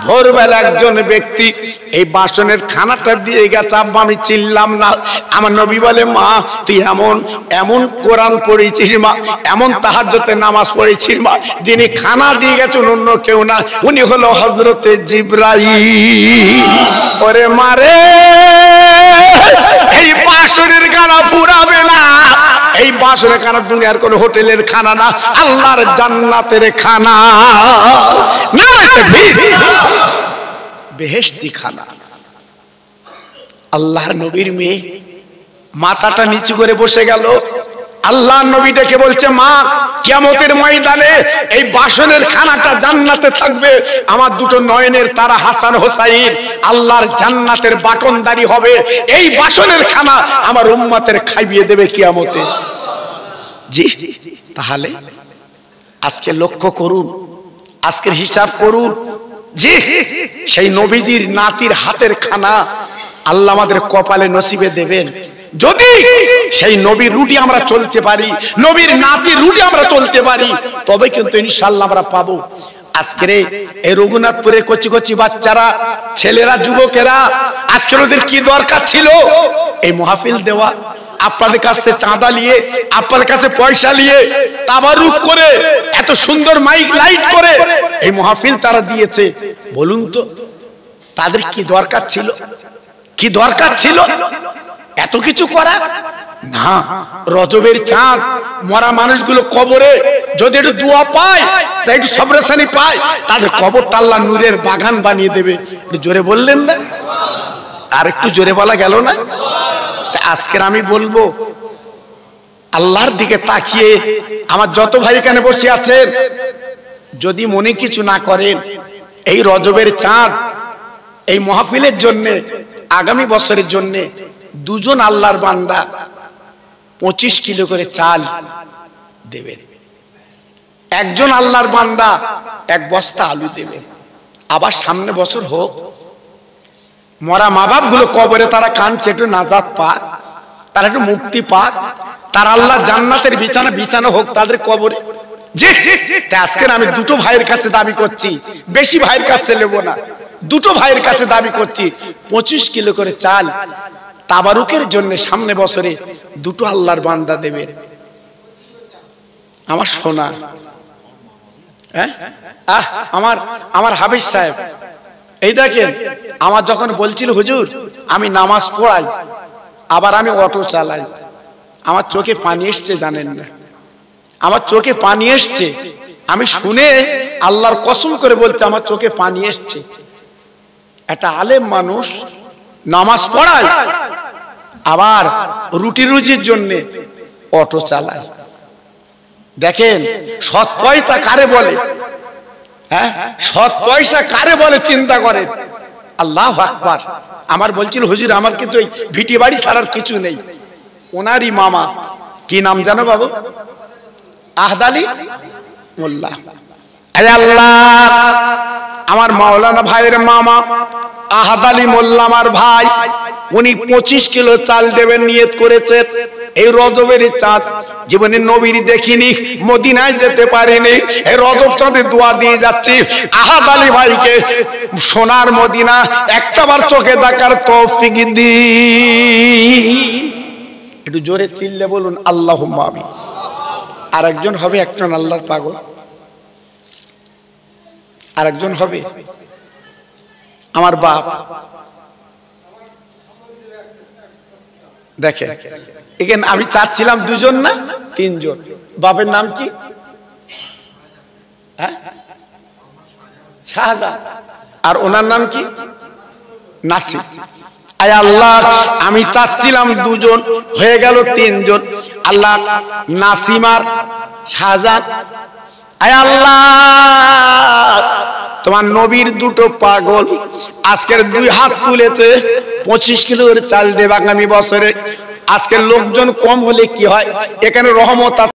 ভোরবেলা একজন ব্যক্তি এই বাসনের খানাটা দিয়ে গেছে, আব্বা আমি চিনলাম না। আমার নবী বলে, মা তুই এমন এমন কোরআন পড়েছিস মা, এমন তাহাজ্জুদের নামাজ পড়েছিস মা, যিনি খানা দিয়ে গেছেন অন্য কেউ না, উনি হলো হযরতে জিবরাইল। ওরে মারে, এই বাসনের খানা ফুরাবে না। এই বাসনের খানা দুনিয়ার কোন হোটেলের খানা না, আল্লাহর জান্নাতের খানা, না বেহেশতি খানা। আল্লাহর নবীর মেয়ে মাথাটা নিচু করে বসে গেল। আল্লাহর নবী ডেকে বলছে, মা কিয়ামতের ময়দানে এই বাসনের খানাটা জান্নাতে থাকবে। আমার দুটো নয়নের তারা হাসান হোসাইন আল্লাহর জান্নাতের বাটনদারি হবে। এই বাসনের খানা আমার উম্মতের খাইয়ে দেবে কিয়ামতে। জি, তাহলে আজকে লক্ষ্য করুন, আজকের হিসাব করুন। জি, সেই নবীজির নাতির হাতের খানা আল্লাহ আমাদের কপালে নসিবে দেবেন। যদি সেই নবীর রুটি আমরা চলতে পারি, নবীর নাতির রুটি আমরা চলতে পারি, তবে কিন্তু ইনশাআল্লাহ আমরা পাবো। আজকের এই রঘুনাথপুরে কচি কচি বাচ্চারা, ছেলেরা, যুবকেরা, আজকের ওদের কি দরকার ছিল? এই মাহফিল দেওয়া, আপনাদের কাছ থেকে চাঁদা নিয়ে, আপনাদের কাছে পয়সা নিয়ে, তাবারুক করে, এত সুন্দর মাইক লাইট করে এই মাহফিল তারা দিয়েছে। বলুন তো তাদের কি দরকার ছিল? কি দরকার ছিল এত কিছু করা? না, রজবের চাঁদ, মরা মানুষগুলো কবরে যদি একটু দোয়া পায়, তাই একটু সবরেশানি পায়, তাদের কবরটা আল্লাহ নূরের বাগান বানিয়ে দেবে। জোরে বললেন না? আর একটু জোরে বলা গেল না? আজকের আমি বলবো, আল্লাহর দিকে তাকিয়ে আমার যত ভাই এখানে বসে আছেন, যদি মনে কিছু না করেন, এই রজবের চাঁদ, এই মাহফিলের জন্য, আগামী বছরের জন্য দুজন আল্লাহর বান্দা 25 কিলো করে চাল দেবেন। একজন আল্লাহর বান্দা 1 বস্তা আলু দেবে। আবার সামনে বছর হোক, মরা মা বাপ গুলো কবরে তারা কাঁদছে, একটু নাজাত পাক, তারা একটু মুক্তি পাক, তার আল্লাহ জান্নাতের বিছানা বিছানো হোক তাদের কবরে। জি, আজকে আমি দুটো ভাইয়ের কাছে দাবি করছি, বেশি ভাইয়ের কাছে নেব না, দুটো ভাইয়ের কাছে দাবি করছি 25 কিলো করে চাল তাবারুকের জন্য সামনে বছরে দুটো আল্লাহর বান্দা দেবে। আমার সোনা, আমার হাফিজ সাহেব, এই দেখেন, আমার যখন বলছিল হুজুর আমি নামাজ পড়াই, আবার আমি অটো চালাই, আমার চোখে পানি এসছে, জানেন না, আমার চোখে পানি এসছে। আমি শুনে আল্লাহর কসম করে বলছি, আমার চোখে পানি এসছে। একটা আলেম মানুষ নামাজ পড়ায়, আবার রুটি রুজির জন্য অটো চালায়। দেখেন সৎ পয়সা কারে বলে? হ্যাঁ, সৎ পয়সা কারে বলে চিন্তা করেন। আল্লাহু আকবার। আমার বলছিল হুজুর আমার কিন্তু এই ভিটি বাড়ি ছাড়ার কিছু নেই। ওনারই মামা, কি নাম জানো বাবু? আহদালি মোল্লা। আয় আল্লাহ, আমার মাওলানা ভাইয়ের মামা আহাদ আলী মোল্লা আমার ভাই, উনি 25 কিলো চাল দেবেন নিয়ত করেছে। এই রজবের চাঁদ, জীবনে নবীর দেখিনি, মদিনায় যেতে পারেনি, এই রজব চাঁদে দোয়া দিয়ে যাচ্ছি আহাদ আলী ভাইকে সোনার মদিনা একটাবার চোখে দেখার তৌফিক দিন। একটু জোরে চিল্লে বলুন আল্লাহুম্মা আমিন। আরেকজন হবে, একজন আল্লাহর পাগল, আরেকজন হবে আমার বাপ। দেখেন এখানে আমি চাচ্ছিলাম দুজন না তিনজন। বাপের নাম কি? শাহজাহান। আর ওনার নাম কি? নাসির। আয় আল্লাহ, আমি চাচ্ছিলাম দুজন, হয়ে গেল তিনজন। আল্লাহ, নাসিমার শাহজাহান। আয় আল্লাহ, তোমার নবীর দুটো পাগল আজকের 2 হাত তুলেছে, 25 কিলোর চাল দেব আগামী বছরে। আজকের লোকজন কম হলে কি হয়, এখানে রহমত